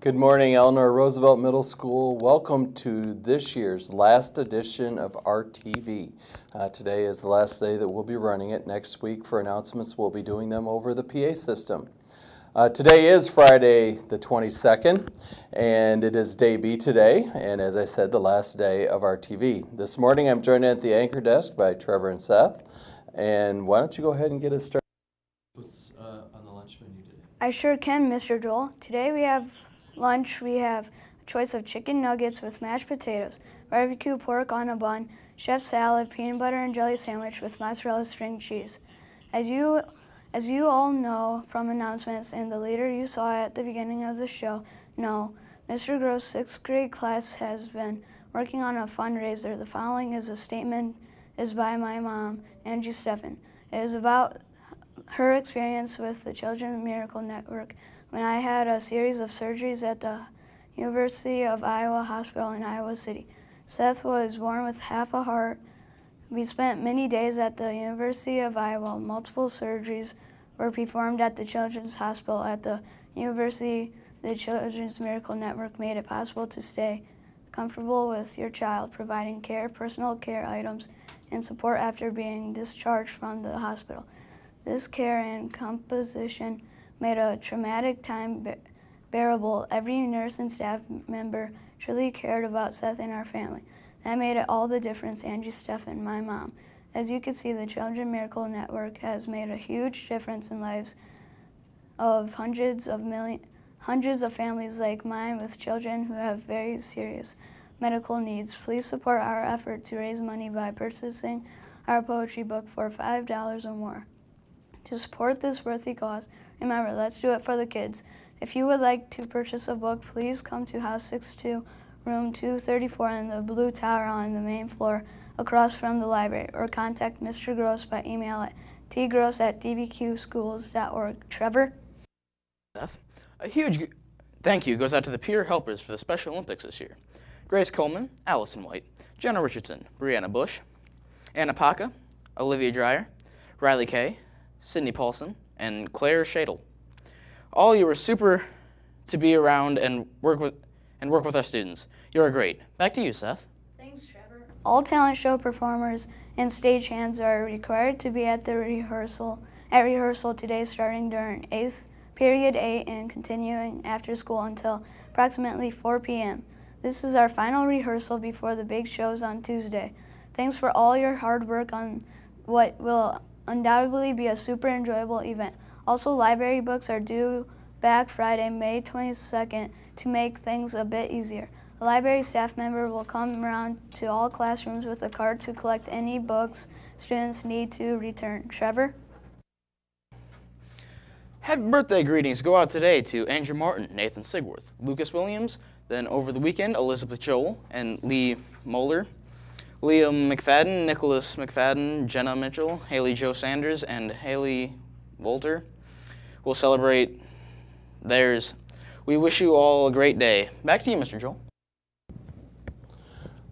Good morning, Eleanor Roosevelt Middle School. Welcome to this year's last edition of RTV. Today is the last day that we'll be running it. Next week for announcements, we'll be doing them over the PA system. Today is Friday the 22nd, and it is Day B today, and as I said, the last day of our TV. This morning I'm joined at the anchor desk by Trevor and Seth, and why don't you go ahead and get us started? What's on the lunch menu today? I sure can, Mr. Joel. Today we have lunch. We have a choice of chicken nuggets with mashed potatoes, barbecue pork on a bun, chef salad, peanut butter and jelly sandwich with mozzarella string cheese. As you all know from announcements and the leader you saw at the beginning of the show, Mr. Gross' 6th grade class has been working on a fundraiser. The following is a statement by my mom, Angie Steffen. It is about her experience with the Children's Miracle Network when I had a series of surgeries at the University of Iowa Hospital in Iowa City. Seth was born with half a heart. We spent many days at the University of Iowa. Multiple surgeries were performed at the Children's Hospital at the University. The Children's Miracle Network made it possible to stay comfortable with your child, providing care, personal care items, and support after being discharged from the hospital. This care and composition made a traumatic time bearable. Every nurse and staff member truly cared about Seth and our family. That made it all the difference, Angie Steffen, my mom. As you can see, the Children's Miracle Network has made a huge difference in lives of hundreds of families like mine with children who have very serious medical needs. Please support our effort to raise money by purchasing our poetry book for $5 or more. To support this worthy cause, remember, let's do it for the kids. If you would like to purchase a book, please come to House 62, Room 234 in the Blue Tower on the main floor across from the library, or contact Mr. Gross by email at tgross@dbqschools.org. Trevor? A huge thank you goes out to the peer helpers for the Special Olympics this year. Grace Coleman, Allison White, Jenna Richardson, Brianna Bush, Anna Paca, Olivia Dreyer, Riley Kay, Sydney Paulson, and Claire Shadle. All you are super to be around and work with our students. You are great. Back to you, Seth. Thanks, Trevor. All talent show performers and stagehands are required to be at rehearsal today, starting during period 8 and continuing after school until approximately 4 p.m. This is our final rehearsal before the big shows on Tuesday. Thanks for all your hard work on what will undoubtedly be a super enjoyable event. Also, library books are due back Friday, May 22nd to make things a bit easier. A library staff member will come around to all classrooms with a card to collect any books students need to return. Trevor? Happy birthday greetings go out today to Andrew Martin, Nathan Sigworth, Lucas Williams, then over the weekend, Elizabeth Joel and Lee Moeller, Liam McFadden, Nicholas McFadden, Jenna Mitchell, Haley Jo Sanders, and Haley Wolter will celebrate theirs. We wish you all a great day. Back to you, Mr. Joel.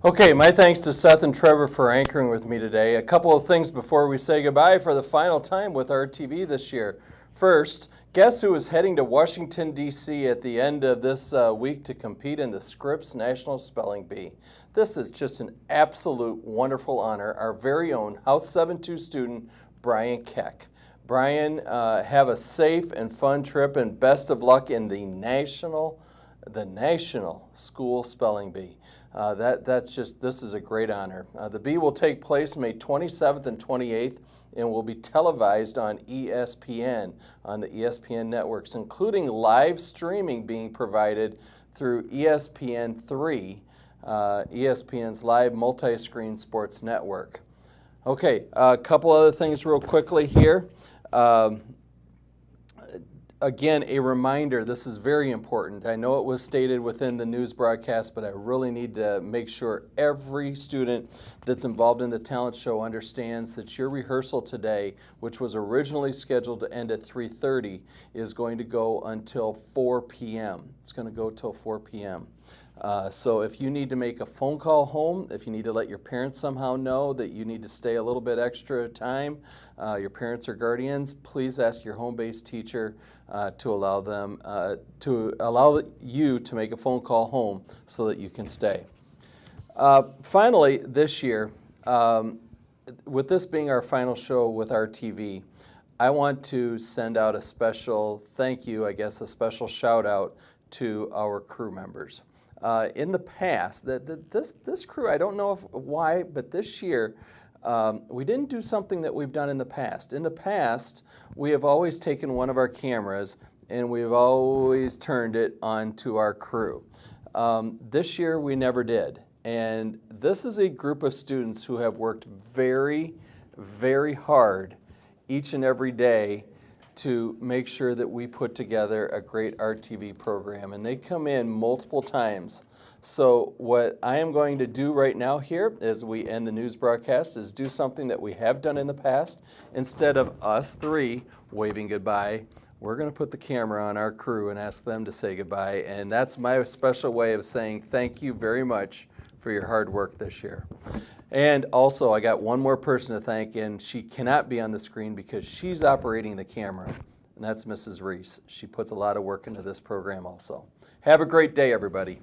Okay, my thanks to Seth and Trevor for anchoring with me today. A couple of things before we say goodbye for the final time with our TV this year. First, guess who is heading to Washington, D.C. at the end of this week to compete in the Scripps National Spelling Bee? This is just an absolute wonderful honor. Our very own House 7-2 student, Brian Keck. Brian, have a safe and fun trip and best of luck in the National School Spelling Bee. This is a great honor. The bee will take place May 27th and 28th and will be televised on ESPN, on the ESPN networks, including live streaming being provided through ESPN3, ESPN's live multi-screen sports network. Okay, a couple other things real quickly here. Again, a reminder, this is very important. I know it was stated within the news broadcast, but I really need to make sure every student that's involved in the talent show understands that your rehearsal today, which was originally scheduled to end at 3:30, is going to go until 4 p.m. It's going to go till 4 p.m. So if you need to make a phone call home, if you need to let your parents somehow know that you need to stay a little bit extra time, your parents or guardians, please ask your home-based teacher to allow you to make a phone call home so that you can stay. Finally, this year, with this being our final show with RTV, I want to send out a special thank you, I guess a special shout out to our crew members. In the past, this crew, I don't know why, but this year we didn't do something that we've done in the past. In the past, we have always taken one of our cameras and we've always turned it onto our crew. This year we never did. And this is a group of students who have worked very, very hard each and every day to make sure that we put together a great RTV program, and they come in multiple times. So what I am going to do right now here as we end the news broadcast is do something that we have done in the past. Instead of us three waving goodbye, we're going to put the camera on our crew and ask them to say goodbye, and that's my special way of saying thank you very much for your hard work this year. And also, I got one more person to thank, and she cannot be on the screen because she's operating the camera, and that's Mrs. Reese. She puts a lot of work into this program also. Have a great day, everybody.